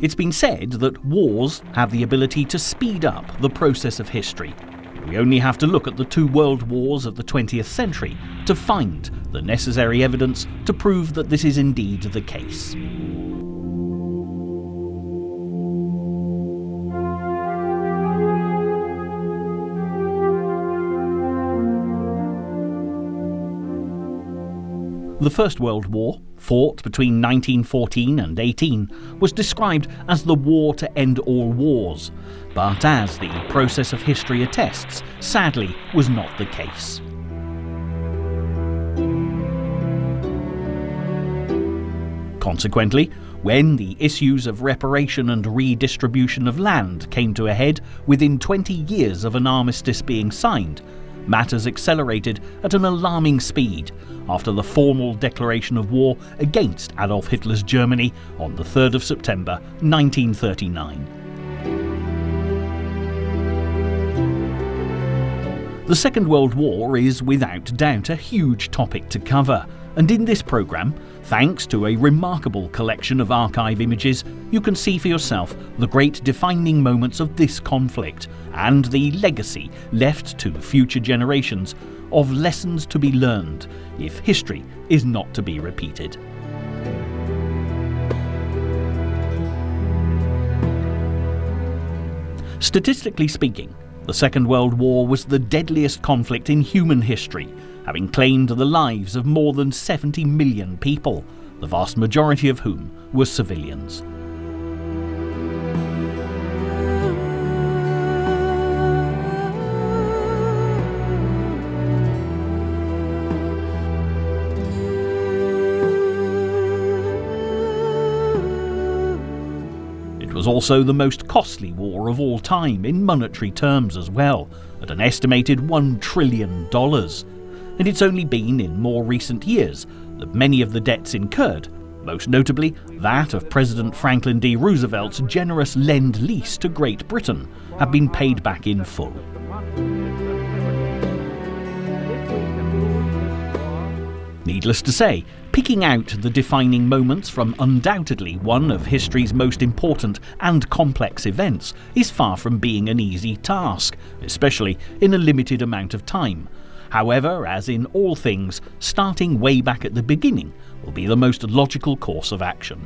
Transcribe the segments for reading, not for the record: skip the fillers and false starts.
It's been said that wars have the ability to speed up the process of history. We only have to look at the two world wars of the 20th century to find the necessary evidence to prove that this is indeed the case. The First World War, fought between 1914 and 18, was described as the war to end all wars, but as the process of history attests, sadly was not the case. Consequently, when the issues of reparation and redistribution of land came to a head within 20 years of an armistice being signed, matters accelerated at an alarming speed after the formal declaration of war against Adolf Hitler's Germany on the 3rd of September 1939. The Second World War is without doubt a huge topic to cover, and in this programme, thanks to a remarkable collection of archive images, you can see for yourself the great defining moments of this conflict and the legacy left to future generations of lessons to be learned if history is not to be repeated. Statistically speaking, the Second World War was the deadliest conflict in human history, having claimed the lives of more than 70 million people, the vast majority of whom were civilians. It was also the most costly war of all time in monetary terms as well, at an estimated $1 trillion. And it's only been in more recent years that many of the debts incurred, most notably that of President Franklin D. Roosevelt's generous Lend-Lease to Great Britain, have been paid back in full. Needless to say, picking out the defining moments from undoubtedly one of history's most important and complex events is far from being an easy task, especially in a limited amount of time. However, as in all things, starting way back at the beginning will be the most logical course of action.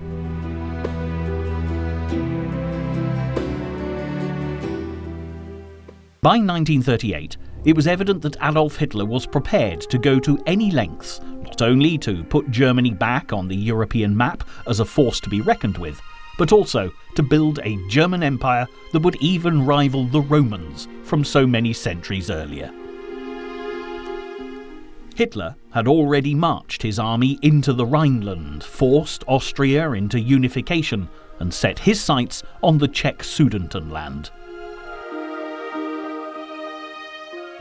By 1938, it was evident that Adolf Hitler was prepared to go to any lengths, not only to put Germany back on the European map as a force to be reckoned with, but also to build a German empire that would even rival the Romans from so many centuries earlier. Hitler had already marched his army into the Rhineland, forced Austria into unification, and set his sights on the Czech Sudetenland.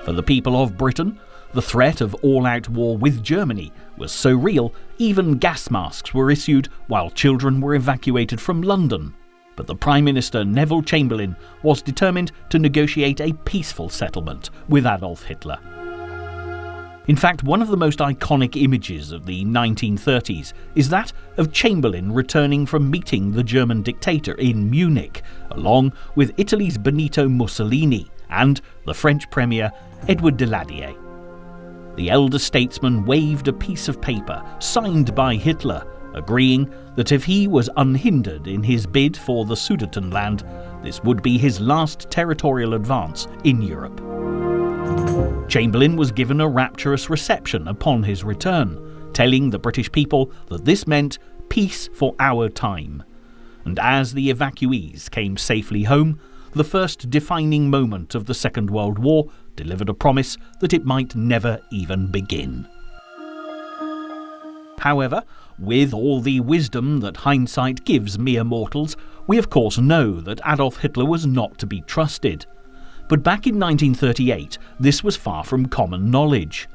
For the people of Britain, the threat of all-out war with Germany was so real, even gas masks were issued while children were evacuated from London. But the Prime Minister Neville Chamberlain was determined to negotiate a peaceful settlement with Adolf Hitler. In fact, one of the most iconic images of the 1930s is that of Chamberlain returning from meeting the German dictator in Munich, along with Italy's Benito Mussolini and the French Premier Edouard Daladier. The elder statesman waved a piece of paper signed by Hitler, agreeing that if he was unhindered in his bid for the Sudetenland, this would be his last territorial advance in Europe. Chamberlain was given a rapturous reception upon his return, telling the British people that this meant peace for our time. And as the evacuees came safely home, the first defining moment of the Second World War delivered a promise that it might never even begin. However, with all the wisdom that hindsight gives mere mortals, we of course know that Adolf Hitler was not to be trusted. But back in 1938, this was far from common knowledge.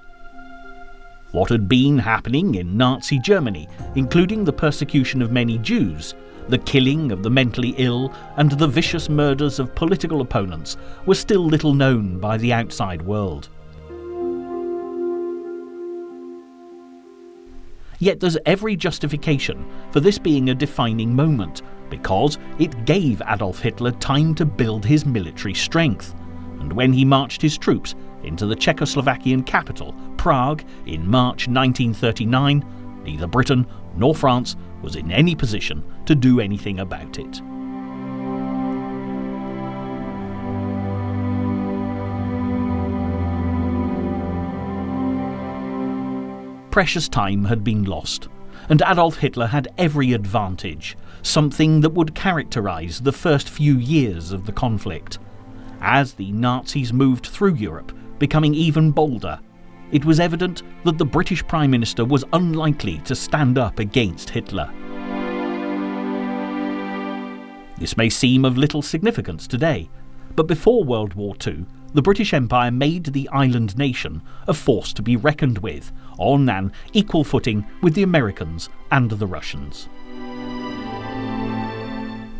What had been happening in Nazi Germany, including the persecution of many Jews, the killing of the mentally ill, and the vicious murders of political opponents, was still little known by the outside world. Yet there's every justification for this being a defining moment, because it gave Adolf Hitler time to build his military strength, and when he marched his troops into the Czechoslovakian capital, Prague, in March 1939, neither Britain nor France was in any position to do anything about it. Precious time had been lost, and Adolf Hitler had every advantage, something that would characterize the first few years of the conflict. As the Nazis moved through Europe, becoming even bolder, it was evident that the British Prime Minister was unlikely to stand up against Hitler. This may seem of little significance today, but before World War II, the British Empire made the island nation a force to be reckoned with, on an equal footing with the Americans and the Russians.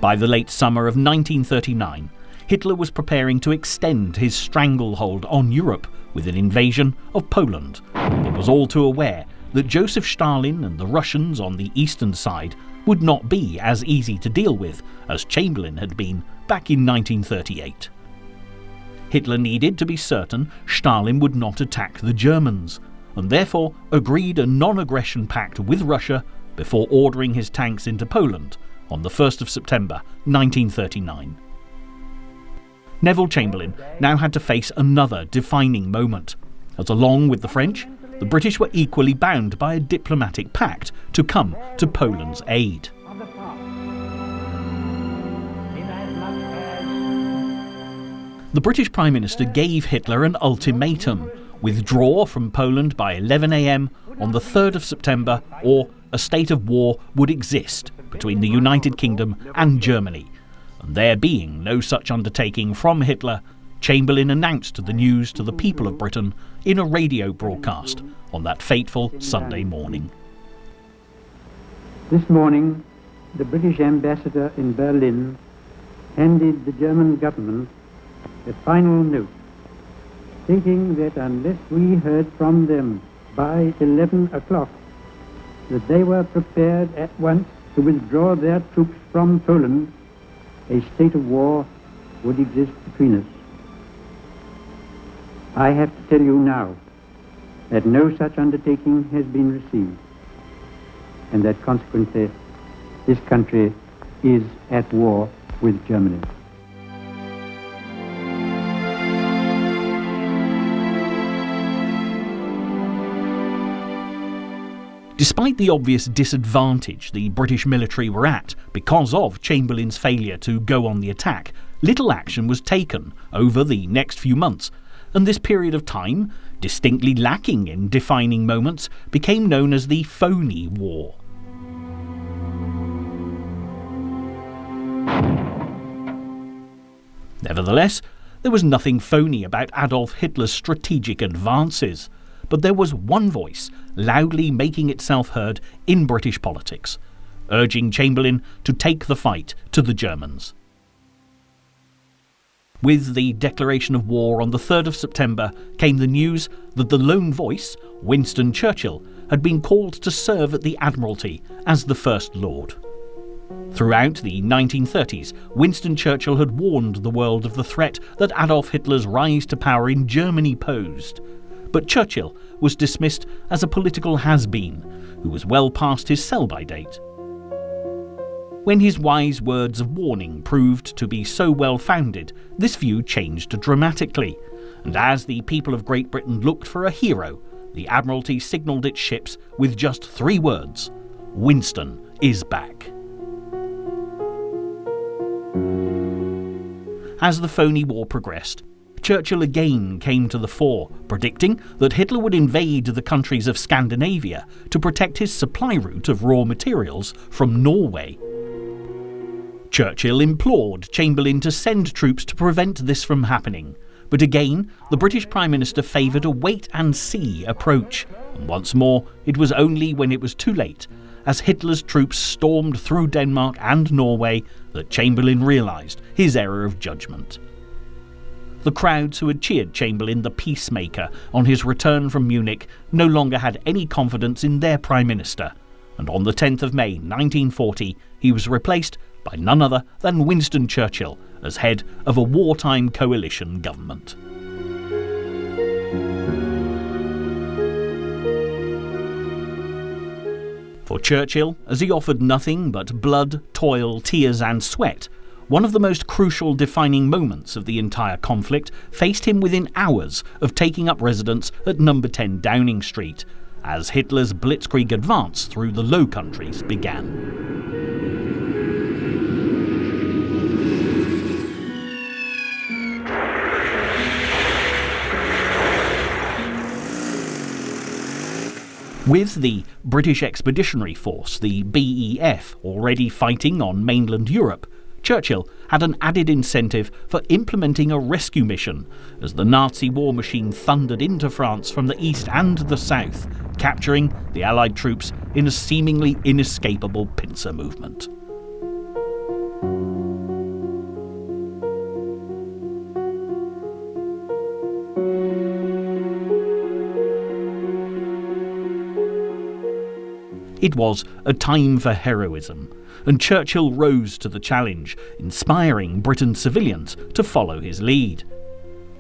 By the late summer of 1939, Hitler was preparing to extend his stranglehold on Europe with an invasion of Poland, but was all too aware that Joseph Stalin and the Russians on the eastern side would not be as easy to deal with as Chamberlain had been back in 1938. Hitler needed to be certain Stalin would not attack the Germans, and therefore agreed a non-aggression pact with Russia before ordering his tanks into Poland on the 1st of September 1939. Neville Chamberlain now had to face another defining moment, as along with the French, the British were equally bound by a diplomatic pact to come to Poland's aid. The British Prime Minister gave Hitler an ultimatum: withdraw from Poland by 11 a.m. on the 3rd of September, or a state of war would exist between the United Kingdom and Germany. And there being no such undertaking from Hitler, Chamberlain announced the news to the people of Britain in a radio broadcast on that fateful Sunday morning. This morning, the British ambassador in Berlin handed the German government a final note, stating that unless we heard from them by 11 o'clock, that they were prepared at once to withdraw their troops from Poland, a state of war would exist between us. I have to tell you now that no such undertaking has been received, and that consequently this country is at war with Germany. Despite the obvious disadvantage the British military were at because of Chamberlain's failure to go on the attack, little action was taken over the next few months, and this period of time, distinctly lacking in defining moments, became known as the Phony War. Nevertheless, there was nothing phony about Adolf Hitler's strategic advances, but there was one voice loudly making itself heard in British politics, urging Chamberlain to take the fight to the Germans. With the declaration of war on the 3rd of September came the news that the lone voice, Winston Churchill, had been called to serve at the Admiralty as the First Lord. Throughout the 1930s, Winston Churchill had warned the world of the threat that Adolf Hitler's rise to power in Germany posed. But Churchill was dismissed as a political has-been who was well past his sell-by date. When his wise words of warning proved to be so well-founded, this view changed dramatically, and as the people of Great Britain looked for a hero, the Admiralty signalled its ships with just 3 words: "Winston is back." As the Phony War progressed, Churchill again came to the fore, predicting that Hitler would invade the countries of Scandinavia to protect his supply route of raw materials from Norway. Churchill implored Chamberlain to send troops to prevent this from happening, but again the British Prime Minister favoured a wait-and-see approach, and once more it was only when it was too late, as Hitler's troops stormed through Denmark and Norway, that Chamberlain realised his error of judgment. The crowds who had cheered Chamberlain the peacemaker on his return from Munich no longer had any confidence in their Prime Minister, and on the 10th of May 1940 he was replaced by none other than Winston Churchill as head of a wartime coalition government. For Churchill, as he offered nothing but blood, toil, tears and sweat, one of the most crucial defining moments of the entire conflict faced him within hours of taking up residence at number 10 Downing Street, as Hitler's blitzkrieg advance through the Low Countries began. With the British Expeditionary Force, the BEF, already fighting on mainland Europe, Churchill had an added incentive for implementing a rescue mission as the Nazi war machine thundered into France from the east and the south, capturing the Allied troops in a seemingly inescapable pincer movement. It was a time for heroism, and Churchill rose to the challenge, inspiring Britain's civilians to follow his lead.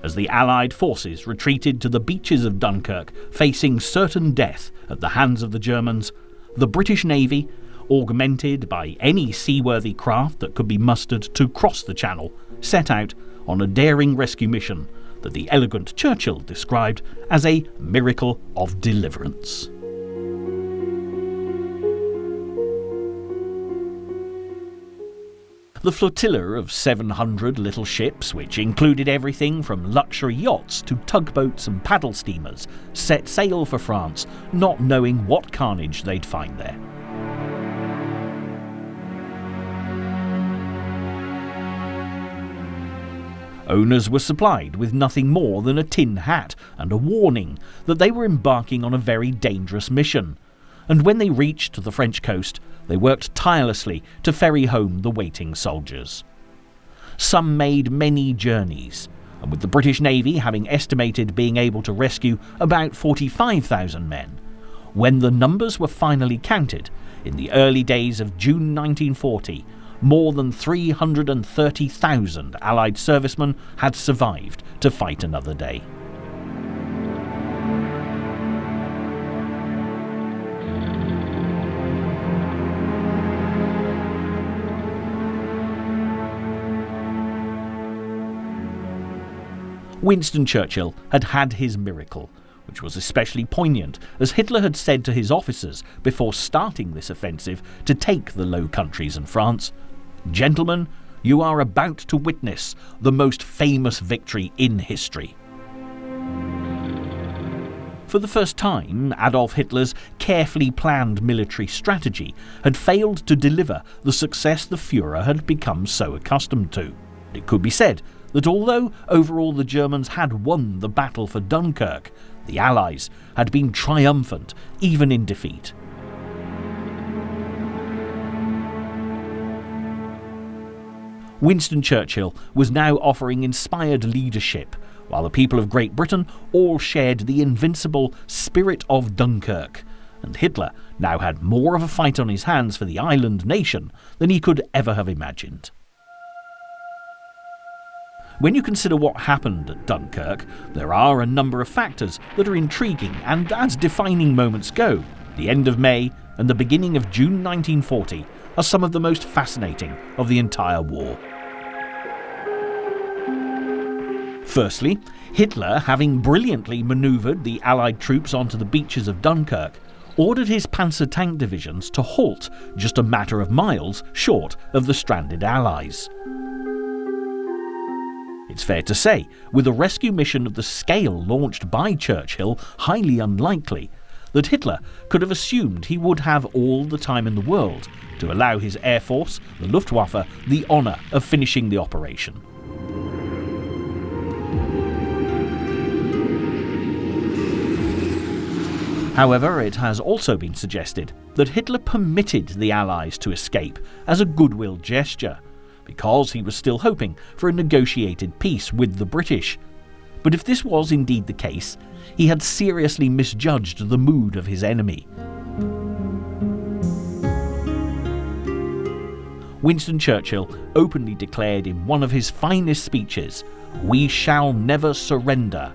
As the Allied forces retreated to the beaches of Dunkirk, facing certain death at the hands of the Germans, the British Navy, augmented by any seaworthy craft that could be mustered to cross the Channel, set out on a daring rescue mission that the elegant Churchill described as a miracle of deliverance. The flotilla of 700 little ships, which included everything from luxury yachts to tugboats and paddle steamers, set sail for France, not knowing what carnage they'd find there. Owners were supplied with nothing more than a tin hat and a warning that they were embarking on a very dangerous mission. And when they reached the French coast, they worked tirelessly to ferry home the waiting soldiers. Some made many journeys, and with the British Navy having estimated being able to rescue about 45,000 men, when the numbers were finally counted, in the early days of June 1940, more than 330,000 Allied servicemen had survived to fight another day. Winston Churchill had had his miracle, which was especially poignant as Hitler had said to his officers before starting this offensive to take the Low Countries and France, "Gentlemen, you are about to witness the most famous victory in history." For the first time, Adolf Hitler's carefully planned military strategy had failed to deliver the success the Führer had become so accustomed to. It could be said that although overall the Germans had won the battle for Dunkirk, the Allies had been triumphant even in defeat. Winston Churchill was now offering inspired leadership, while the people of Great Britain all shared the invincible spirit of Dunkirk, and Hitler now had more of a fight on his hands for the island nation than he could ever have imagined. When you consider what happened at Dunkirk, there are a number of factors that are intriguing, and as defining moments go, the end of May and the beginning of June 1940 are some of the most fascinating of the entire war. Firstly, Hitler, having brilliantly manoeuvred the Allied troops onto the beaches of Dunkirk, ordered his panzer tank divisions to halt just a matter of miles short of the stranded Allies. It's fair to say, with a rescue mission of the scale launched by Churchill highly unlikely, that Hitler could have assumed he would have all the time in the world to allow his Air Force, the Luftwaffe, the honour of finishing the operation. However, it has also been suggested that Hitler permitted the Allies to escape as a goodwill gesture, because he was still hoping for a negotiated peace with the British. But if this was indeed the case, he had seriously misjudged the mood of his enemy. Winston Churchill openly declared in one of his finest speeches, "We shall never surrender."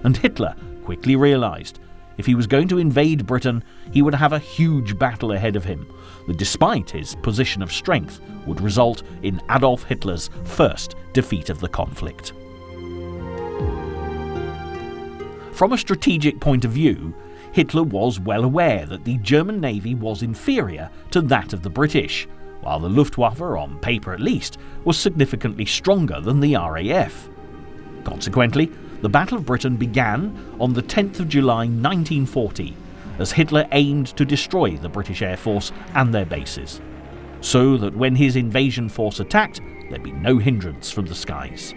And Hitler quickly realised if he was going to invade Britain, he would have a huge battle ahead of him that, despite his position of strength, would result in Adolf Hitler's first defeat of the conflict. From a strategic point of view, Hitler was well aware that the German navy was inferior to that of the British, while the Luftwaffe, on paper at least, was significantly stronger than the RAF. Consequently, the Battle of Britain began on the 10th of July 1940, as Hitler aimed to destroy the British Air Force and their bases, so that when his invasion force attacked, there'd be no hindrance from the skies.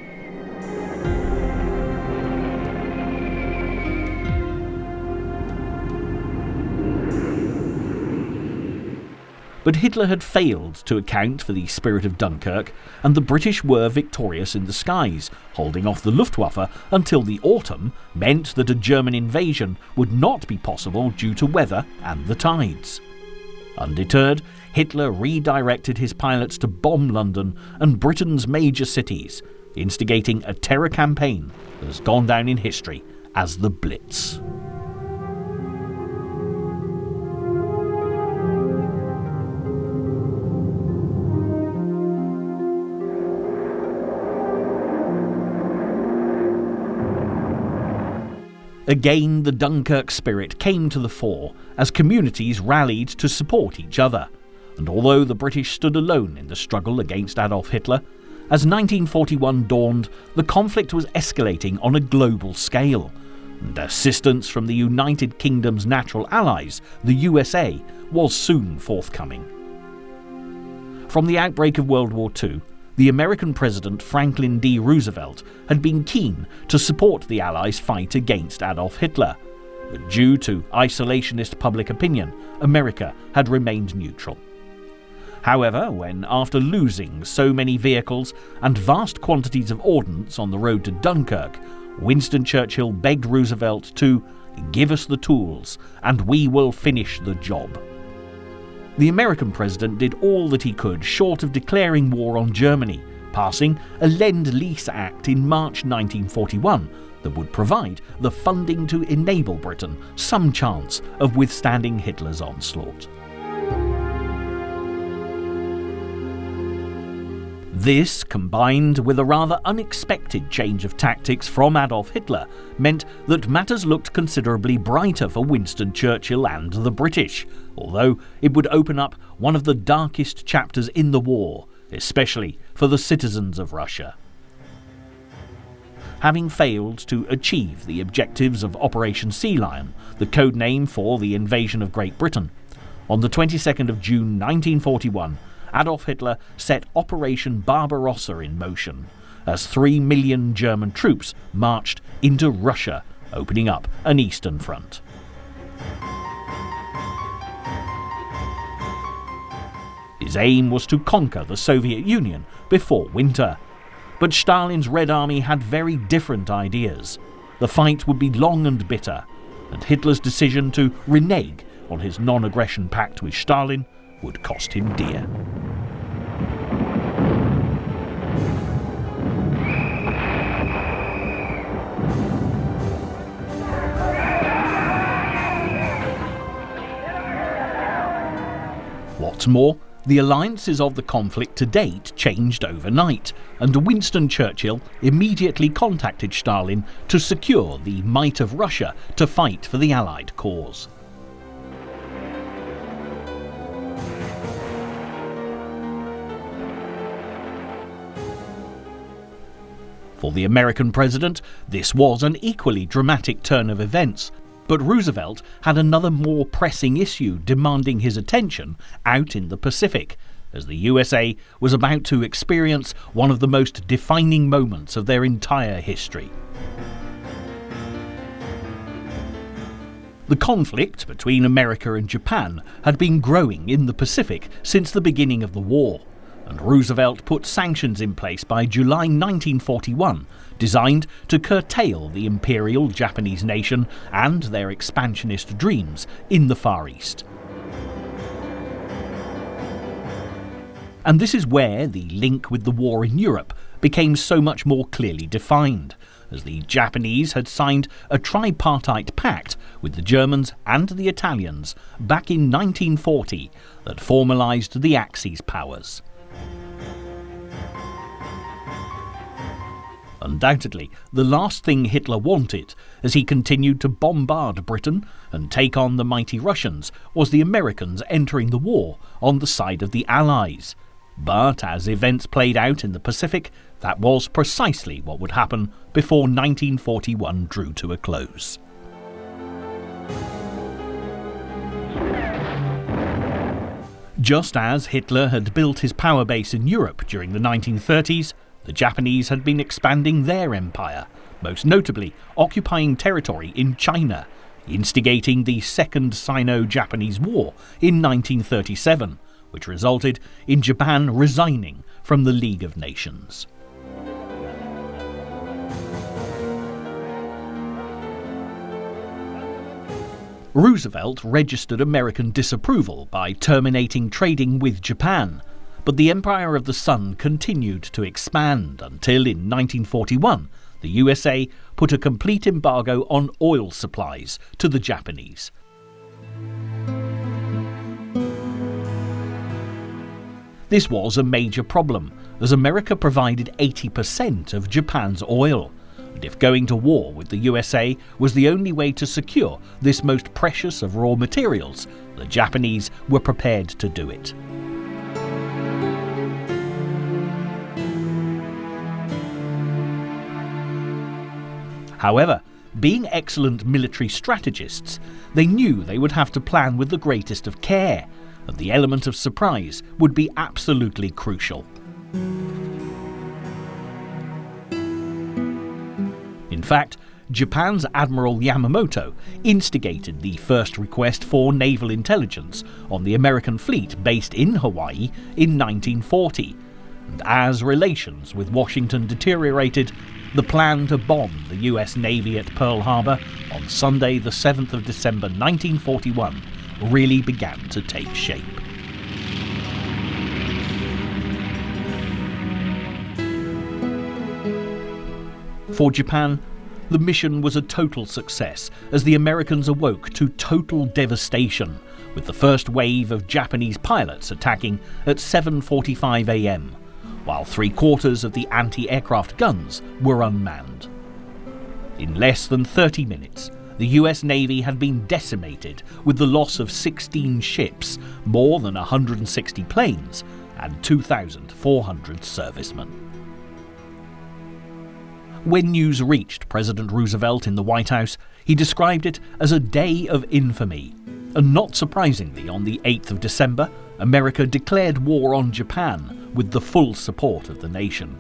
But Hitler had failed to account for the spirit of Dunkirk, and the British were victorious in the skies. Holding off the Luftwaffe until the autumn meant that a German invasion would not be possible due to weather and the tides. Undeterred, Hitler redirected his pilots to bomb London and Britain's major cities, instigating a terror campaign that has gone down in history as the Blitz. Again, the Dunkirk spirit came to the fore as communities rallied to support each other, and although the British stood alone in the struggle against Adolf Hitler, as 1941 dawned, the conflict was escalating on a global scale, and assistance from the United Kingdom's natural allies, the USA, was soon forthcoming. From the outbreak of World War II, the American President Franklin D. Roosevelt had been keen to support the Allies' fight against Adolf Hitler, but due to isolationist public opinion, America had remained neutral. However, when after losing so many vehicles and vast quantities of ordnance on the road to Dunkirk, Winston Churchill begged Roosevelt to "give us the tools and we will finish the job." The American president did all that he could short of declaring war on Germany, passing a Lend-Lease Act in March 1941 that would provide the funding to enable Britain some chance of withstanding Hitler's onslaught. This, combined with a rather unexpected change of tactics from Adolf Hitler, meant that matters looked considerably brighter for Winston Churchill and the British, although it would open up one of the darkest chapters in the war, especially for the citizens of Russia. Having failed to achieve the objectives of Operation Sea Lion, the code name for the invasion of Great Britain, on the 22nd of June 1941, Adolf Hitler set Operation Barbarossa in motion, as 3 million German troops marched into Russia, opening up an eastern front. His aim was to conquer the Soviet Union before winter, but Stalin's Red Army had very different ideas. The fight would be long and bitter, and Hitler's decision to renege on his non-aggression pact with Stalin would cost him dear. What's more, the alliances of the conflict to date changed overnight, and Winston Churchill immediately contacted Stalin to secure the might of Russia to fight for the Allied cause. For the American president, this was an equally dramatic turn of events, but Roosevelt had another more pressing issue demanding his attention out in the Pacific, as the USA was about to experience one of the most defining moments of their entire history. The conflict between America and Japan had been growing in the Pacific since the beginning of the war, and Roosevelt put sanctions in place by July 1941, designed to curtail the imperial Japanese nation and their expansionist dreams in the Far East. And this is where the link with the war in Europe became so much more clearly defined, as the Japanese had signed a tripartite pact with the Germans and the Italians back in 1940 that formalised the Axis powers. Undoubtedly, the last thing Hitler wanted, as he continued to bombard Britain and take on the mighty Russians, was the Americans entering the war on the side of the Allies. But as events played out in the Pacific, that was precisely what would happen before 1941 drew to a close. Just as Hitler had built his power base in Europe during the 1930s, the Japanese had been expanding their empire, most notably occupying territory in China, instigating the Second Sino-Japanese War in 1937, which resulted in Japan resigning from the League of Nations. Roosevelt registered American disapproval by terminating trading with Japan, but the Empire of the Sun continued to expand until in 1941 the USA put a complete embargo on oil supplies to the Japanese. This was a major problem, as America provided 80% of Japan's oil, and if going to war with the USA was the only way to secure this most precious of raw materials, the Japanese were prepared to do it. However, being excellent military strategists, they knew they would have to plan with the greatest of care, and the element of surprise would be absolutely crucial. In fact, Japan's Admiral Yamamoto instigated the first request for naval intelligence on the American fleet based in Hawaii in 1940, and as relations with Washington deteriorated, the plan to bomb the US Navy at Pearl Harbor on Sunday the 7th of December 1941 really began to take shape. For Japan, the mission was a total success as the Americans awoke to total devastation, with the first wave of Japanese pilots attacking at 7:45 a.m, while 3/4 of the anti-aircraft guns were unmanned. In less than 30 minutes, the US Navy had been decimated with the loss of 16 ships, more than 160 planes, and 2,400 servicemen. When news reached President Roosevelt in the White House, he described it as a day of infamy. And not surprisingly, on the 8th of December, America declared war on Japan with the full support of the nation.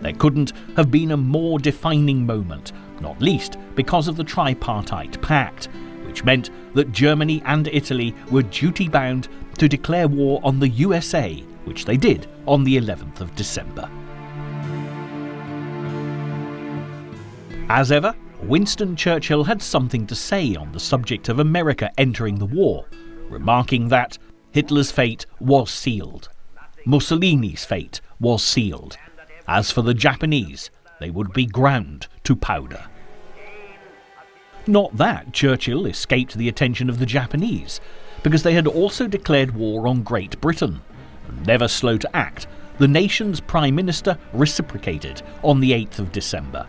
There couldn't have been a more defining moment, not least because of the tripartite pact, which meant that Germany and Italy were duty-bound to declare war on the USA, which they did on the 11th of December. As ever, Winston Churchill had something to say on the subject of America entering the war, remarking that Hitler's fate was sealed. Mussolini's fate was sealed. As for the Japanese, they would be ground to powder. Not that Churchill escaped the attention of the Japanese, because they had also declared war on Great Britain. Never slow to act, the nation's Prime Minister reciprocated on the 8th of December.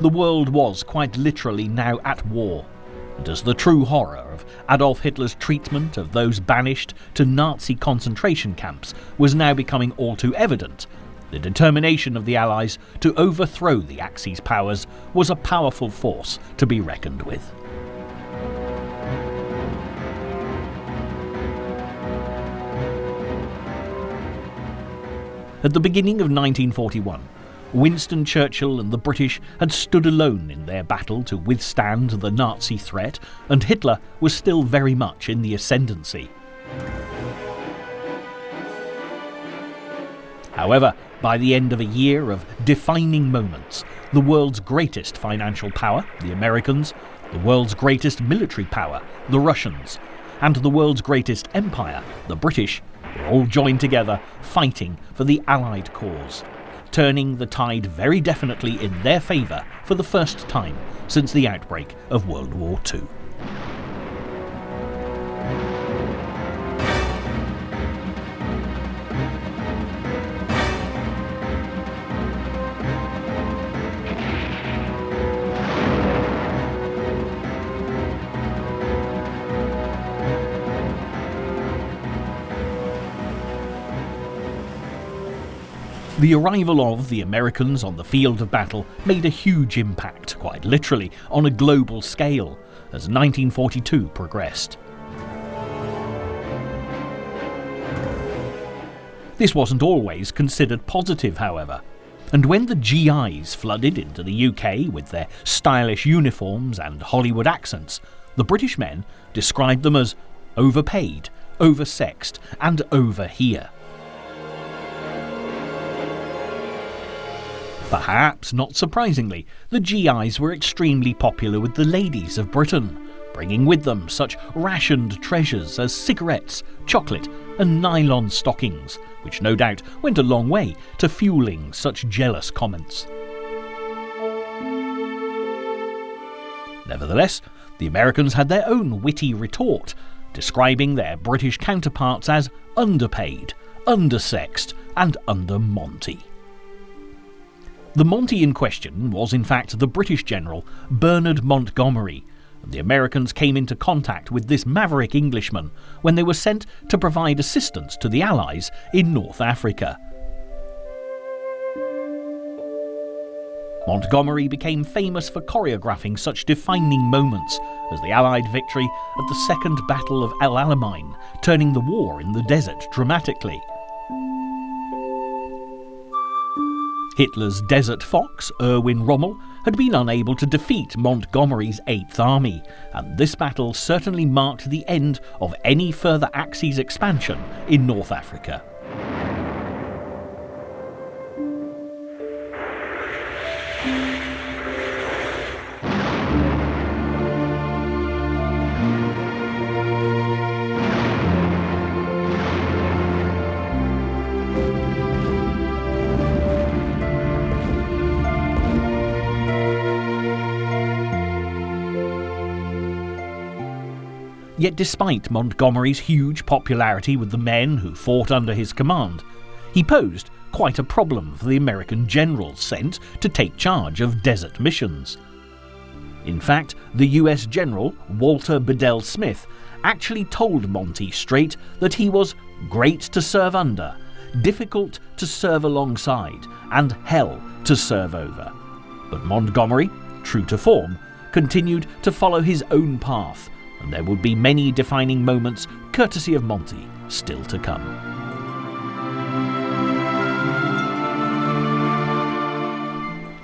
The world was quite literally now at war, and as the true horror of Adolf Hitler's treatment of those banished to Nazi concentration camps was now becoming all too evident, the determination of the Allies to overthrow the Axis powers was a powerful force to be reckoned with. At the beginning of 1941, Winston Churchill and the British had stood alone in their battle to withstand the Nazi threat, and Hitler was still very much in the ascendancy. However, by the end of a year of defining moments, the world's greatest financial power, the Americans, the world's greatest military power, the Russians, and the world's greatest empire, the British, were all joined together, fighting for the Allied cause, turning the tide very definitely in their favour for the first time since the outbreak of World War II. The arrival of the Americans on the field of battle made a huge impact, quite literally, on a global scale, as 1942 progressed. This wasn't always considered positive, however, and when the GIs flooded into the UK with their stylish uniforms and Hollywood accents, the British men described them as overpaid, oversexed, and over here. Perhaps not surprisingly, the GIs were extremely popular with the ladies of Britain, bringing with them such rationed treasures as cigarettes, chocolate, and nylon stockings, which no doubt went a long way to fueling such jealous comments. Nevertheless, the Americans had their own witty retort, describing their British counterparts as underpaid, undersexed, and under-Monty. The Monty in question was in fact the British general Bernard Montgomery, and the Americans came into contact with this maverick Englishman when they were sent to provide assistance to the Allies in North Africa. Montgomery became famous for choreographing such defining moments as the Allied victory at the Second Battle of El Alamein, turning the war in the desert dramatically. Hitler's desert fox, Erwin Rommel, had been unable to defeat Montgomery's 8th Army, and this battle certainly marked the end of any further Axis expansion in North Africa. Yet despite Montgomery's huge popularity with the men who fought under his command, he posed quite a problem for the American generals sent to take charge of desert missions. In fact, the US general, Walter Bedell Smith, actually told Monty straight that he was great to serve under, difficult to serve alongside, and hell to serve over. But Montgomery, true to form, continued to follow his own path, and there would be many defining moments, courtesy of Monty, still to come.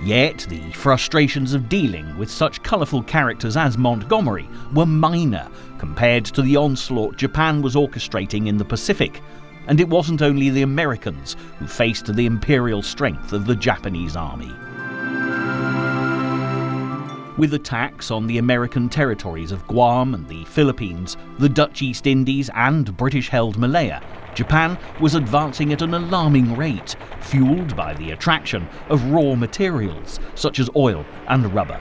Yet the frustrations of dealing with such colourful characters as Montgomery were minor compared to the onslaught Japan was orchestrating in the Pacific, and it wasn't only the Americans who faced the imperial strength of the Japanese army. With attacks on the American territories of Guam and the Philippines, the Dutch East Indies and British-held Malaya, Japan was advancing at an alarming rate, fueled by the attraction of raw materials such as oil and rubber.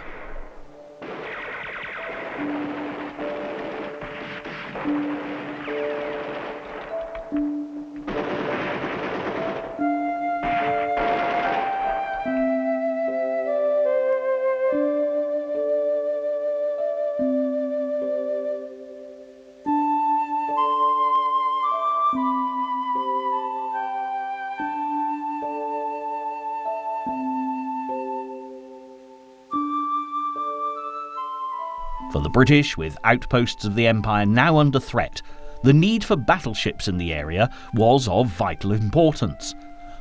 For the British, with outposts of the Empire now under threat, the need for battleships in the area was of vital importance.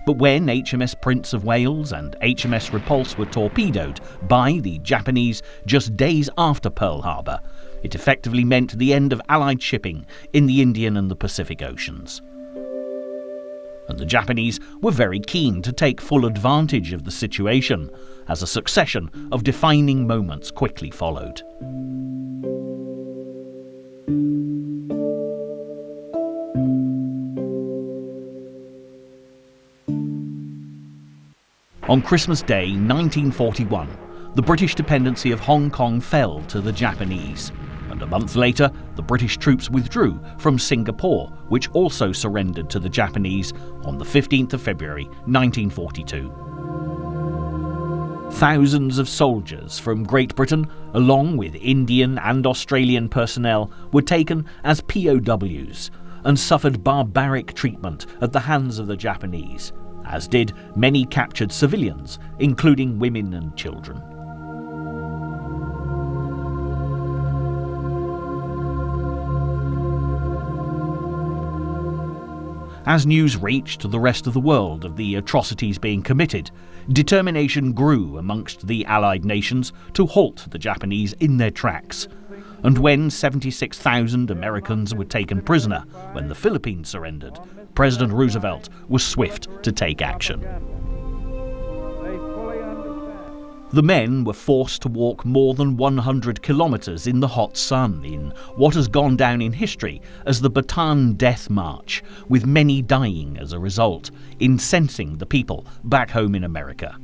But when HMS Prince of Wales and HMS Repulse were torpedoed by the Japanese just days after Pearl Harbor, it effectively meant the end of Allied shipping in the Indian and the Pacific Oceans. And the Japanese were very keen to take full advantage of the situation, as a succession of defining moments quickly followed. On Christmas Day 1941, the British dependency of Hong Kong fell to the Japanese, and a month later the British troops withdrew from Singapore, which also surrendered to the Japanese on the 15th of February 1942. Thousands of soldiers from Great Britain, along with Indian and Australian personnel, were taken as POWs and suffered barbaric treatment at the hands of the Japanese, as did many captured civilians, including women and children. As news reached the rest of the world of the atrocities being committed, determination grew amongst the Allied nations to halt the Japanese in their tracks. And when 76,000 Americans were taken prisoner when the Philippines surrendered, President Roosevelt was swift to take action. The men were forced to walk more than 100 kilometers in the hot sun in what has gone down in history as the Bataan Death March, with many dying as a result, incensing the people back home in America.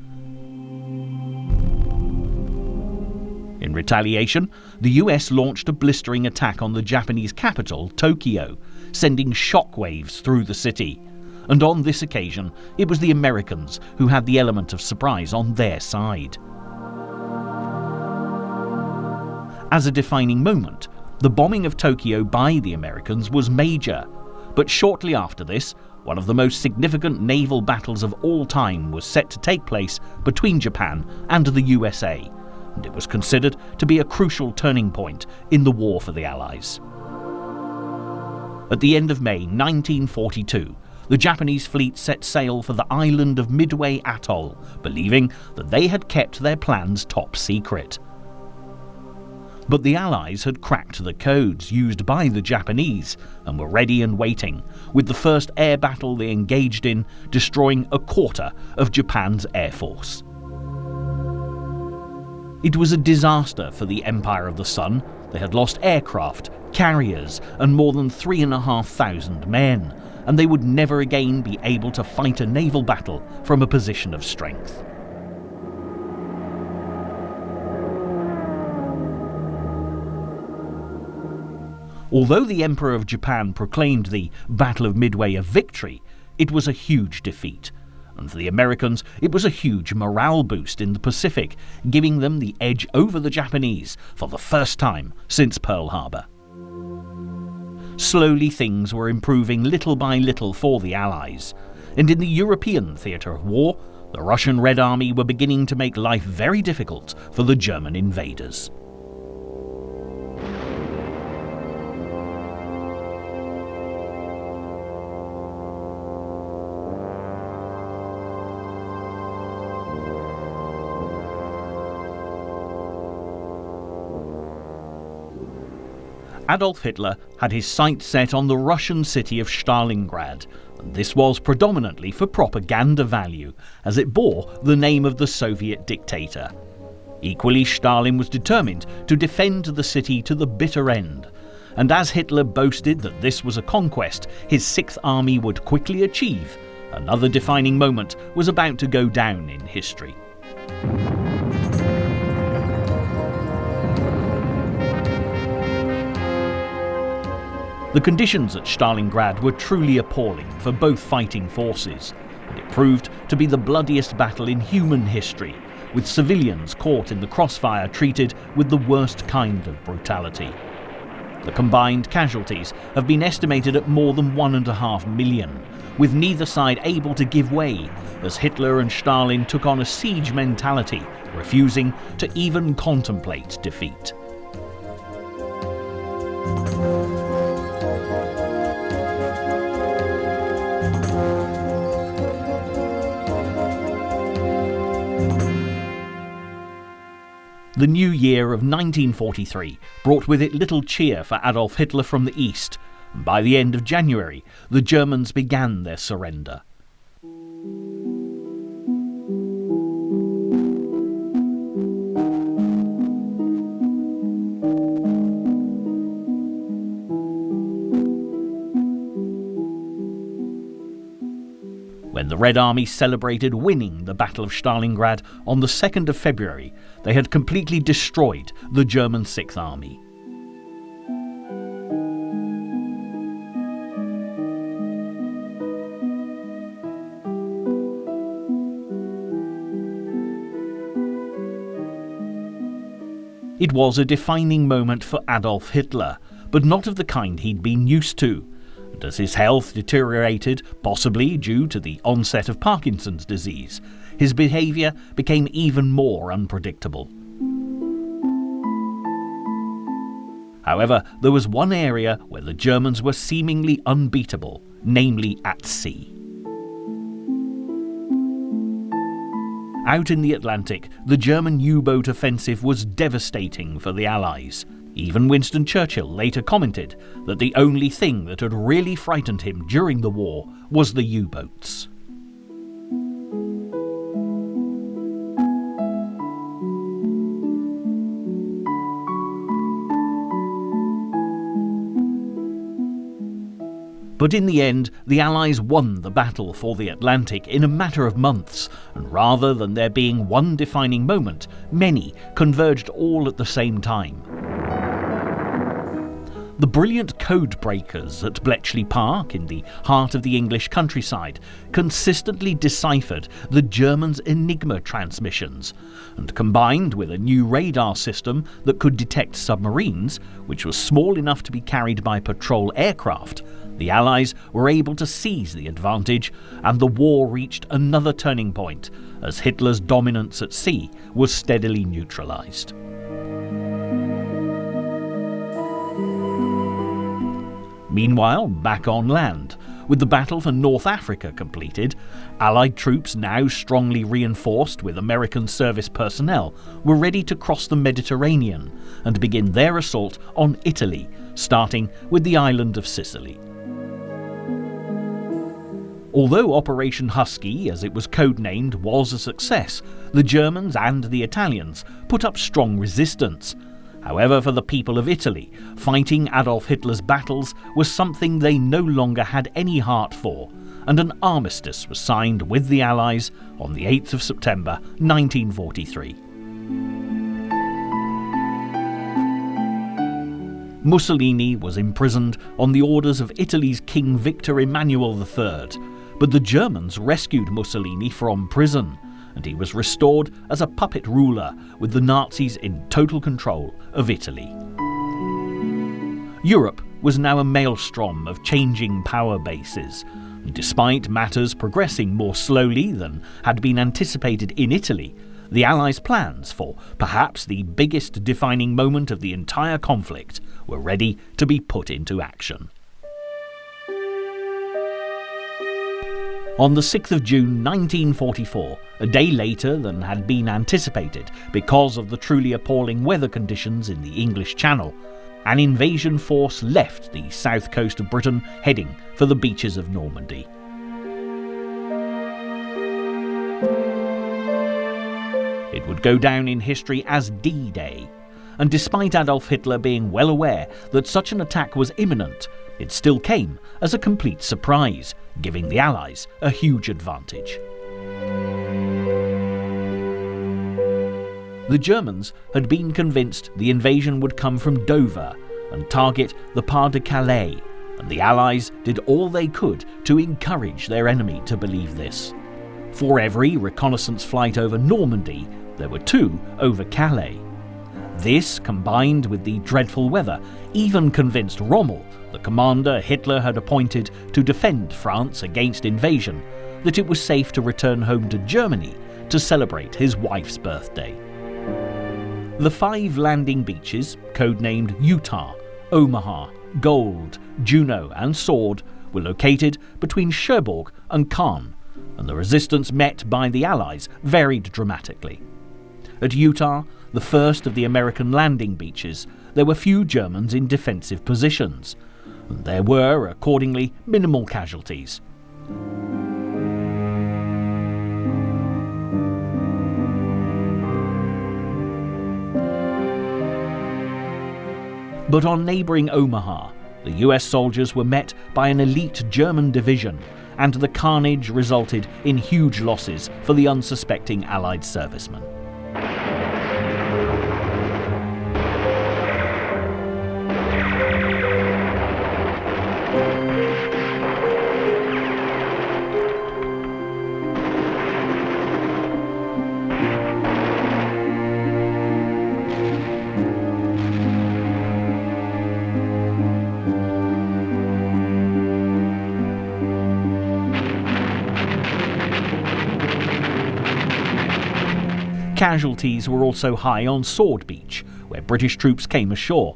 In retaliation, the US launched a blistering attack on the Japanese capital, Tokyo, sending shockwaves through the city. And on this occasion, it was the Americans who had the element of surprise on their side. As a defining moment, the bombing of Tokyo by the Americans was major, but shortly after this, one of the most significant naval battles of all time was set to take place between Japan and the USA, and it was considered to be a crucial turning point in the war for the Allies. At the end of May 1942, the Japanese fleet set sail for the island of Midway Atoll, believing that they had kept their plans top secret. But the Allies had cracked the codes used by the Japanese and were ready and waiting, with the first air battle they engaged in destroying a quarter of Japan's air force. It was a disaster for the Empire of the Sun. They had lost aircraft, carriers, and more than 3,500 men, and they would never again be able to fight a naval battle from a position of strength. Although the Emperor of Japan proclaimed the Battle of Midway a victory, it was a huge defeat. And for the Americans, it was a huge morale boost in the Pacific, giving them the edge over the Japanese for the first time since Pearl Harbor. Slowly things were improving little by little for the Allies, and in the European theatre of war, the Russian Red Army were beginning to make life very difficult for the German invaders. Adolf Hitler had his sights set on the Russian city of Stalingrad, and this was predominantly for propaganda value, as it bore the name of the Soviet dictator. Equally, Stalin was determined to defend the city to the bitter end, and as Hitler boasted that this was a conquest his Sixth Army would quickly achieve, another defining moment was about to go down in history. The conditions at Stalingrad were truly appalling for both fighting forces, and it proved to be the bloodiest battle in human history, with civilians caught in the crossfire treated with the worst kind of brutality. The combined casualties have been estimated at more than 1.5 million, with neither side able to give way, as Hitler and Stalin took on a siege mentality, refusing to even contemplate defeat. The new year of 1943 brought with it little cheer for Adolf Hitler from the east, and by the end of January, the Germans began their surrender. When the Red Army celebrated winning the Battle of Stalingrad on the 2nd of February. They had completely destroyed the German Sixth Army. It was a defining moment for Adolf Hitler, but not of the kind he'd been used to. And as his health deteriorated, possibly due to the onset of Parkinson's disease, his behaviour became even more unpredictable. However, there was one area where the Germans were seemingly unbeatable, namely at sea. Out in the Atlantic, the German U-boat offensive was devastating for the Allies. Even Winston Churchill later commented that the only thing that had really frightened him during the war was the U-boats. But in the end, the Allies won the battle for the Atlantic in a matter of months, and rather than there being one defining moment, many converged all at the same time. The brilliant code breakers at Bletchley Park, in the heart of the English countryside, consistently deciphered the Germans' Enigma transmissions, and combined with a new radar system that could detect submarines, which was small enough to be carried by patrol aircraft, the Allies were able to seize the advantage, and the war reached another turning point as Hitler's dominance at sea was steadily neutralised. Meanwhile, back on land, with the battle for North Africa completed, Allied troops, now strongly reinforced with American service personnel, were ready to cross the Mediterranean and begin their assault on Italy, starting with the island of Sicily. Although Operation Husky, as it was codenamed, was a success, the Germans and the Italians put up strong resistance. However, for the people of Italy, fighting Adolf Hitler's battles was something they no longer had any heart for, and an armistice was signed with the Allies on the 8th of September 1943. Mussolini was imprisoned on the orders of Italy's King Victor Emmanuel III, but the Germans rescued Mussolini from prison, and he was restored as a puppet ruler with the Nazis in total control of Italy. Europe was now a maelstrom of changing power bases, and despite matters progressing more slowly than had been anticipated in Italy, the Allies' plans for perhaps the biggest defining moment of the entire conflict were ready to be put into action. On the 6th of June 1944, a day later than had been anticipated because of the truly appalling weather conditions in the English Channel, an invasion force left the south coast of Britain heading for the beaches of Normandy. It would go down in history as D-Day, and despite Adolf Hitler being well aware that such an attack was imminent, it still came as a complete surprise, giving the Allies a huge advantage. The Germans had been convinced the invasion would come from Dover and target the Pas de Calais, and the Allies did all they could to encourage their enemy to believe this. For every reconnaissance flight over Normandy, there were 2 over Calais. This, combined with the dreadful weather, even convinced Rommel, the commander Hitler had appointed to defend France against invasion, that it was safe to return home to Germany to celebrate his wife's birthday. The 5 landing beaches, codenamed Utah, Omaha, Gold, Juno and Sword, were located between Cherbourg and Caen, and the resistance met by the Allies varied dramatically. At Utah, the first of the American landing beaches, there were few Germans in defensive positions, and there were, accordingly, minimal casualties. But on neighbouring Omaha, the US soldiers were met by an elite German division and the carnage resulted in huge losses for the unsuspecting Allied servicemen. Casualties were also high on Sword Beach, where British troops came ashore.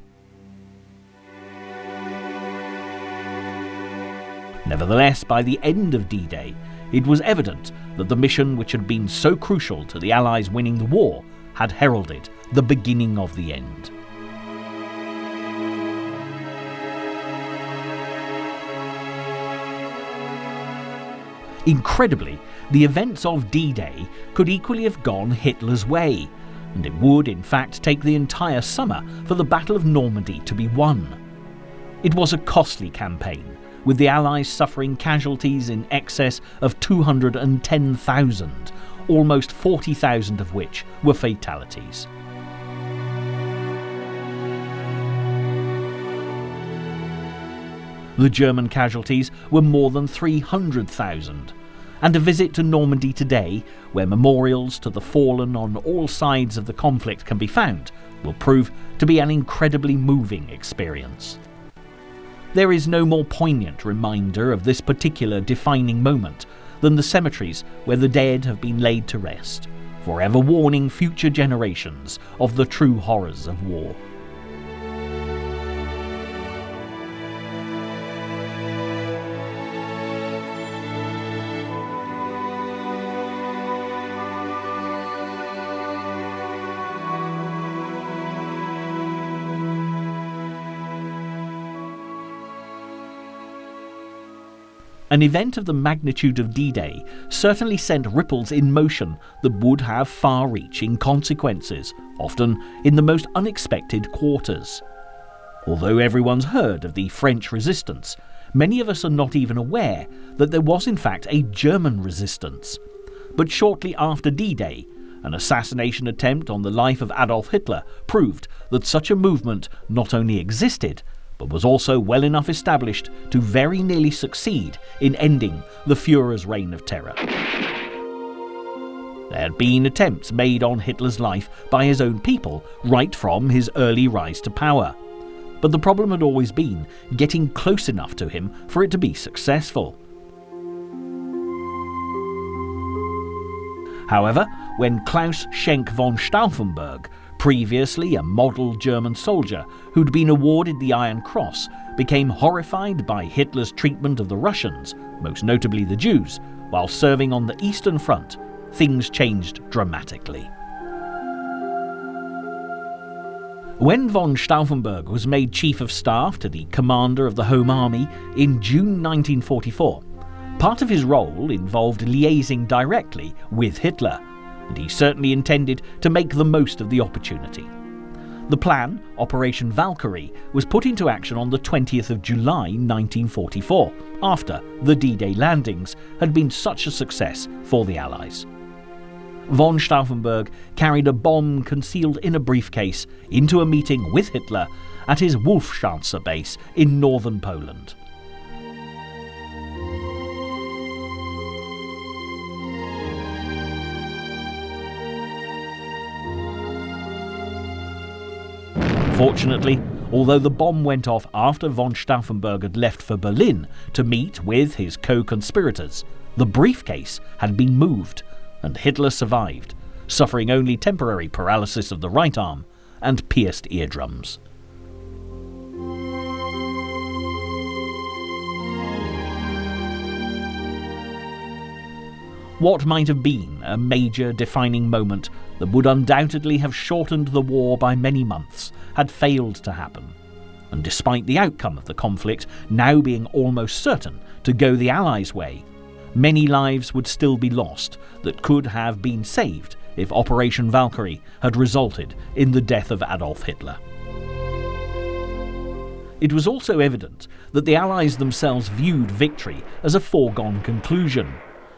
Nevertheless, by the end of D-Day, it was evident that the mission which had been so crucial to the Allies winning the war had heralded the beginning of the end. Incredibly, the events of D-Day could equally have gone Hitler's way, and it would in fact take the entire summer for the Battle of Normandy to be won. It was a costly campaign, with the Allies suffering casualties in excess of 210,000, almost 40,000 of which were fatalities. The German casualties were more than 300,000, and a visit to Normandy today, where memorials to the fallen on all sides of the conflict can be found, will prove to be an incredibly moving experience. There is no more poignant reminder of this particular defining moment than the cemeteries where the dead have been laid to rest, forever warning future generations of the true horrors of war. An event of the magnitude of D-Day certainly sent ripples in motion that would have far-reaching consequences, often in the most unexpected quarters. Although everyone's heard of the French resistance, many of us are not even aware that there was in fact a German resistance. But shortly after D-Day, an assassination attempt on the life of Adolf Hitler proved that such a movement not only existed, but was also well enough established to very nearly succeed in ending the Führer's reign of terror. There had been attempts made on Hitler's life by his own people right from his early rise to power, but the problem had always been getting close enough to him for it to be successful. However, when Klaus Schenk von Stauffenberg, previously a model German soldier who'd been awarded the Iron Cross, became horrified by Hitler's treatment of the Russians, most notably the Jews, while serving on the Eastern Front, things changed dramatically. When von Stauffenberg was made Chief of Staff to the Commander of the Home Army in June 1944, part of his role involved liaising directly with Hitler, and he certainly intended to make the most of the opportunity. The plan, Operation Valkyrie, was put into action on the 20th of July 1944, after the D-Day landings had been such a success for the Allies. Von Stauffenberg carried a bomb concealed in a briefcase into a meeting with Hitler at his Wolfschanze base in northern Poland. Fortunately, although the bomb went off after von Stauffenberg had left for Berlin to meet with his co-conspirators, the briefcase had been moved, and Hitler survived, suffering only temporary paralysis of the right arm and pierced eardrums. What might have been a major defining moment that would undoubtedly have shortened the war by many months had failed to happen, and despite the outcome of the conflict now being almost certain to go the Allies' way, many lives would still be lost that could have been saved if Operation Valkyrie had resulted in the death of Adolf Hitler. it was also evident that the Allies themselves viewed victory as a foregone conclusion,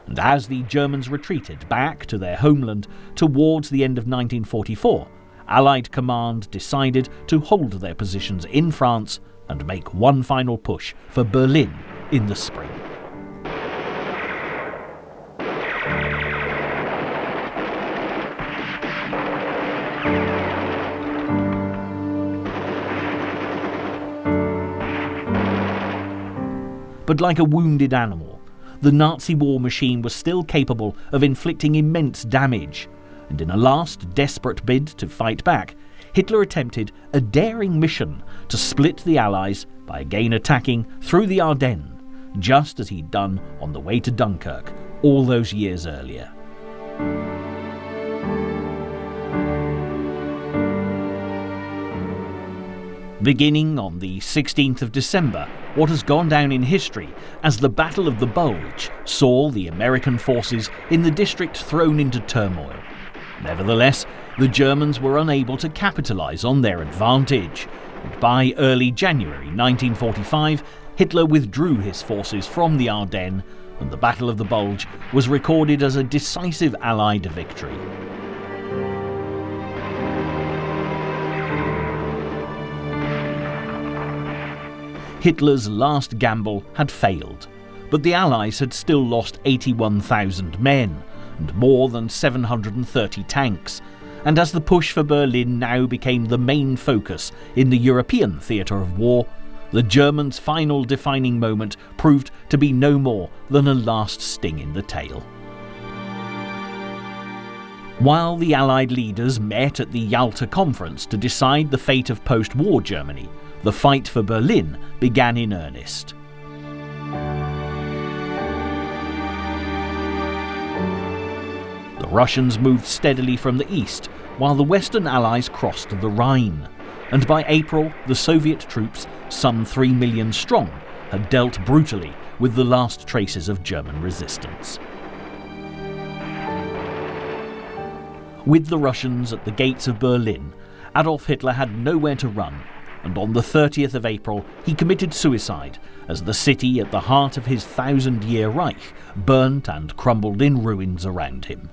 and as the Germans retreated back to their homeland towards the end of 1944, Allied command decided to hold their positions in France and make one final push for Berlin in the spring. But like a wounded animal, the Nazi war machine was still capable of inflicting immense damage, and in a last desperate bid to fight back, Hitler attempted a daring mission to split the Allies by again attacking through the Ardennes, just as he'd done on the way to Dunkirk all those years earlier. Beginning on the 16th of December, what has gone down in history as the Battle of the Bulge saw the American forces in the district thrown into turmoil. Nevertheless, the Germans were unable to capitalise on their advantage, and by early January 1945, Hitler withdrew his forces from the Ardennes, and the Battle of the Bulge was recorded as a decisive Allied victory. Hitler's last gamble had failed, but the Allies had still lost 81,000 men and more than 730 tanks, and as the push for Berlin now became the main focus in the European theatre of war, the Germans' final defining moment proved to be no more than a last sting in the tail. While the Allied leaders met at the Yalta Conference to decide the fate of post-war Germany, the fight for Berlin began in earnest. The Russians moved steadily from the east, while the Western Allies crossed the Rhine, and by April the Soviet troops, some 3 million strong, had dealt brutally with the last traces of German resistance. With the Russians at the gates of Berlin, Adolf Hitler had nowhere to run, and on the 30th of April he committed suicide as the city at the heart of his 1,000-year Reich burnt and crumbled in ruins around him.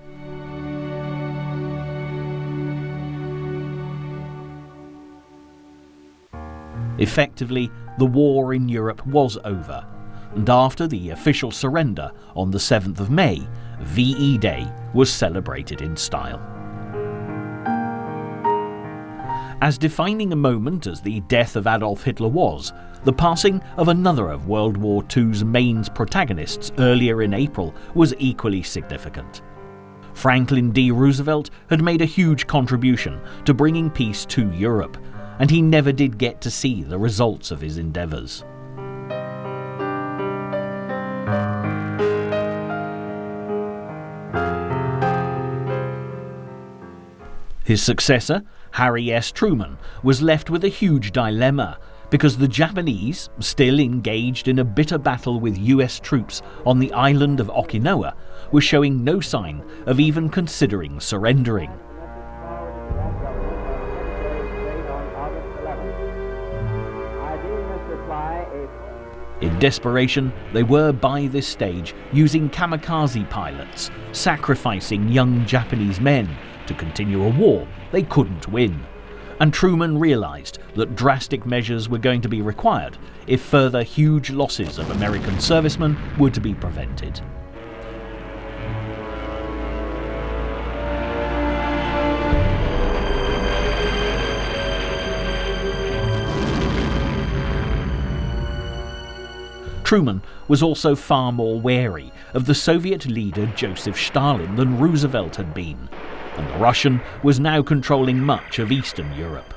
Effectively, the war in Europe was over, and after the official surrender on the 7th of May, VE Day was celebrated in style. As defining a moment as the death of Adolf Hitler was, the passing of another of World War II's main protagonists earlier in April was equally significant. Franklin D. Roosevelt had made a huge contribution to bringing peace to Europe, and he never did get to see the results of his endeavours. His successor, Harry S. Truman, was left with a huge dilemma, because the Japanese, still engaged in a bitter battle with US troops on the island of Okinawa, were showing no sign of even considering surrendering. In desperation, they were by this stage using kamikaze pilots, sacrificing young Japanese men to continue a war they couldn't win. And Truman realised that drastic measures were going to be required if further huge losses of American servicemen were to be prevented. Truman was also far more wary of the Soviet leader Joseph Stalin than Roosevelt had been, and the Russian was now controlling much of Eastern Europe.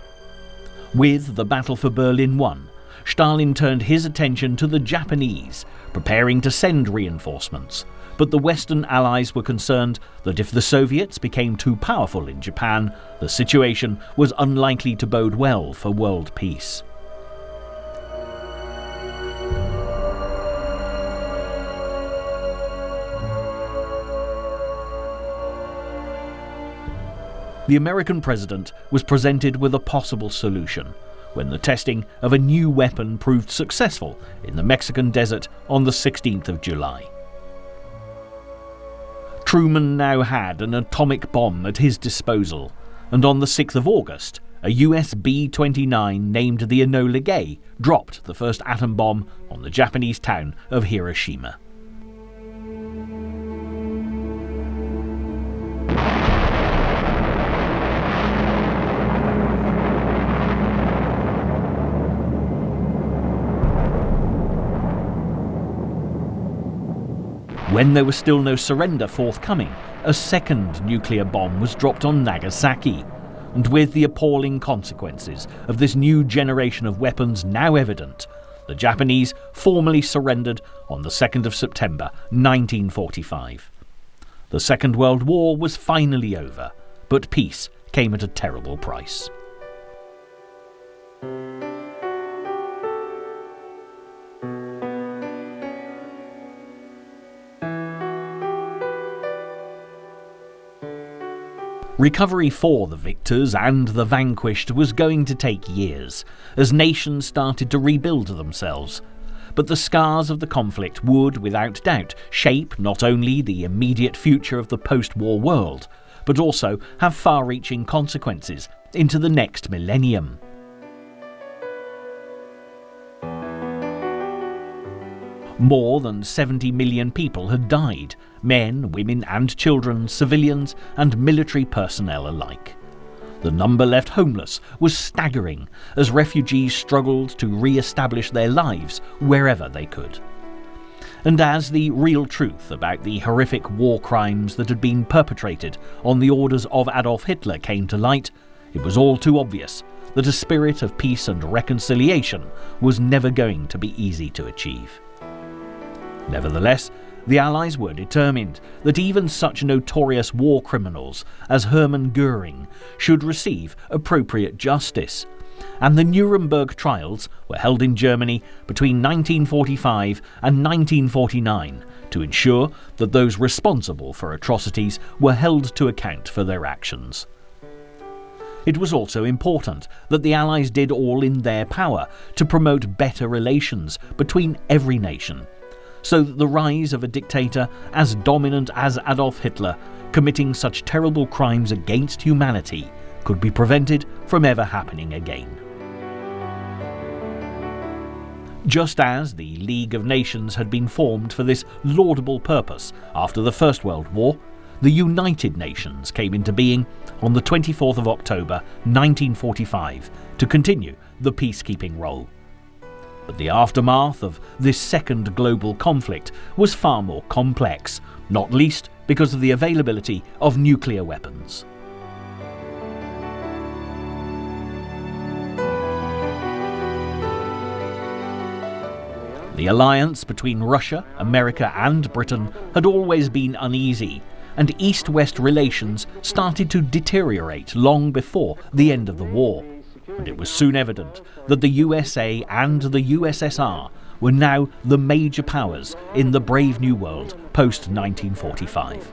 With the battle for Berlin won, Stalin turned his attention to the Japanese, preparing to send reinforcements, but the Western Allies were concerned that if the Soviets became too powerful in Japan, the situation was unlikely to bode well for world peace. The American president was presented with a possible solution, when the testing of a new weapon proved successful in the Mexican desert on the 16th of July. Truman now had an atomic bomb at his disposal, and on the 6th of August, a US B-29 named the Enola Gay dropped the first atom bomb on the Japanese town of Hiroshima. When there was still no surrender forthcoming, a second nuclear bomb was dropped on Nagasaki, and with the appalling consequences of this new generation of weapons now evident, the Japanese formally surrendered on the 2nd of September 1945. The Second World War was finally over, but peace came at a terrible price. Recovery for the victors and the vanquished was going to take years, as nations started to rebuild themselves. But the scars of the conflict would, without doubt, shape not only the immediate future of the post-war world, but also have far-reaching consequences into the next millennium. More than 70 million people had died, men, women and children, civilians and military personnel alike. The number left homeless was staggering as refugees struggled to re-establish their lives wherever they could. And as the real truth about the horrific war crimes that had been perpetrated on the orders of Adolf Hitler came to light, it was all too obvious that a spirit of peace and reconciliation was never going to be easy to achieve. Nevertheless, the Allies were determined that even such notorious war criminals as Hermann Göring should receive appropriate justice, and the Nuremberg trials were held in Germany between 1945 and 1949 to ensure that those responsible for atrocities were held to account for their actions. It was also important that the Allies did all in their power to promote better relations between every nation, so that the rise of a dictator as dominant as Adolf Hitler, committing such terrible crimes against humanity, could be prevented from ever happening again. Just as the League of Nations had been formed for this laudable purpose after the First World War, the United Nations came into being on the 24th of October 1945 to continue the peacekeeping role. But the aftermath of this second global conflict was far more complex, not least because of the availability of nuclear weapons. The alliance between Russia, America and Britain had always been uneasy, and East-West relations started to deteriorate long before the end of the war. And it was soon evident that the USA and the USSR were now the major powers in the brave new world post-1945.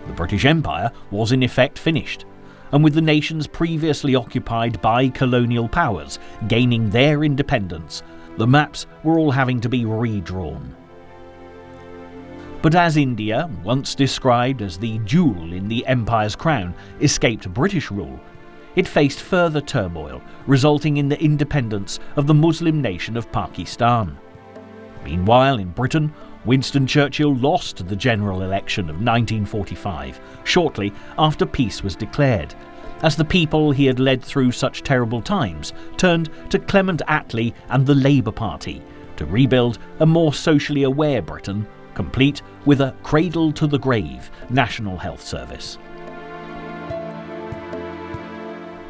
The British Empire was in effect finished, and with the nations previously occupied by colonial powers gaining their independence, the maps were all having to be redrawn. But as India, once described as the jewel in the empire's crown, escaped British rule, it faced further turmoil, resulting in the independence of the Muslim nation of Pakistan. Meanwhile, in Britain, Winston Churchill lost the general election of 1945, shortly after peace was declared, as the people he had led through such terrible times turned to Clement Attlee and the Labour Party to rebuild a more socially aware Britain, complete with a cradle-to-the-grave national health service.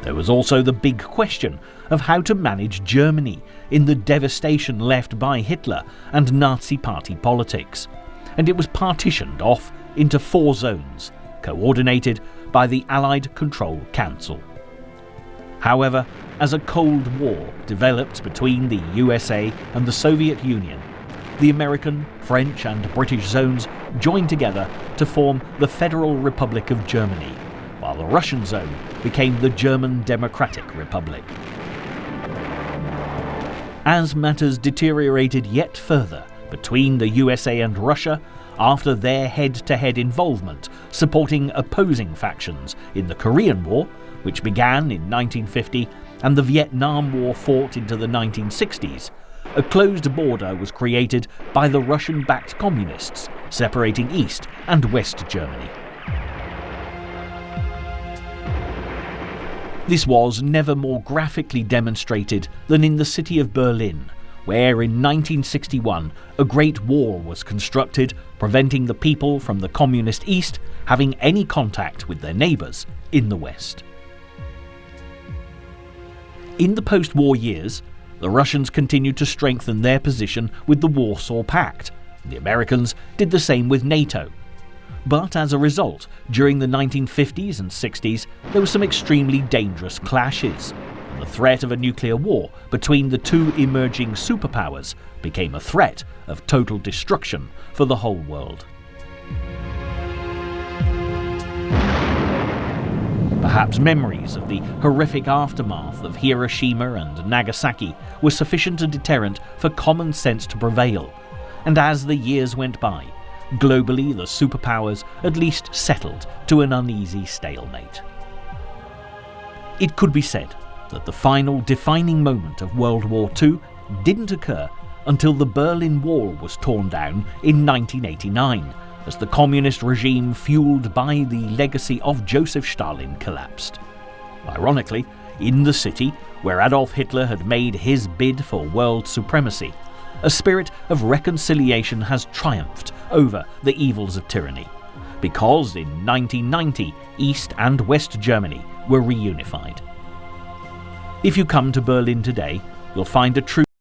There was also the big question of how to manage Germany in the devastation left by Hitler and Nazi Party politics, and it was partitioned off into 4 zones, coordinated by the Allied Control Council. However, as a Cold War developed between the USA and the Soviet Union, the American, French and British zones joined together to form the Federal Republic of Germany, while the Russian zone became the German Democratic Republic. As matters deteriorated yet further between the USA and Russia after their head-to-head involvement supporting opposing factions in the Korean War, which began in 1950, and the Vietnam War fought into the 1960s, a closed border was created by the Russian-backed communists, separating East and West Germany. This was never more graphically demonstrated than in the city of Berlin, where in 1961 a great wall was constructed, preventing the people from the communist East having any contact with their neighbours in the West. In the post-war years, the Russians continued to strengthen their position with the Warsaw Pact. The Americans did the same with NATO. But as a result, during the 1950s and 60s, there were some extremely dangerous clashes, and the threat of a nuclear war between the two emerging superpowers became a threat of total destruction for the whole world. Perhaps memories of the horrific aftermath of Hiroshima and Nagasaki were sufficient a deterrent for common sense to prevail, and as the years went by, globally the superpowers at least settled to an uneasy stalemate. It could be said that the final defining moment of World War II didn't occur until the Berlin Wall was torn down in 1989, as the communist regime fueled by the legacy of Joseph Stalin collapsed. Ironically, in the city where Adolf Hitler had made his bid for world supremacy, a spirit of reconciliation has triumphed over the evils of tyranny, because in 1990 East and West Germany were reunified. If you come to Berlin today, you'll find a true